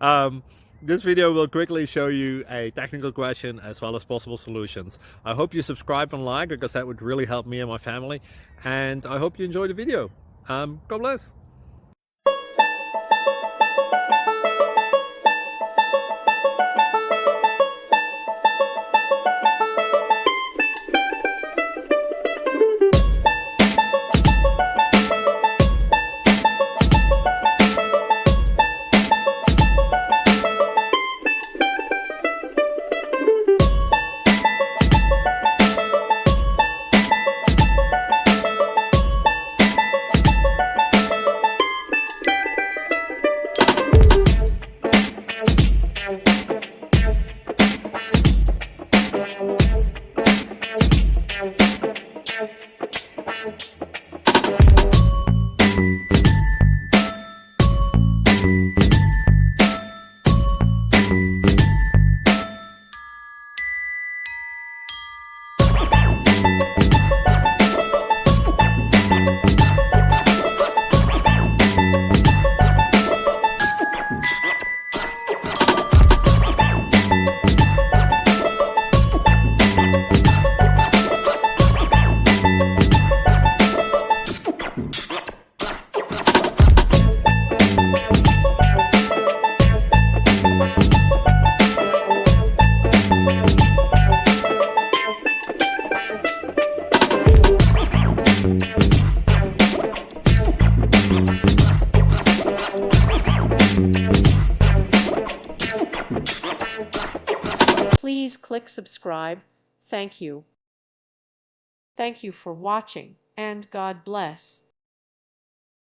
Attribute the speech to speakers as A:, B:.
A: um, this video will quickly show you a technical question as well as possible solutions. I hope you subscribe and like, because that would really help me and my family. And I hope you enjoy the video. God bless.
B: Please click subscribe. Thank you. Thank you for watching, and God bless.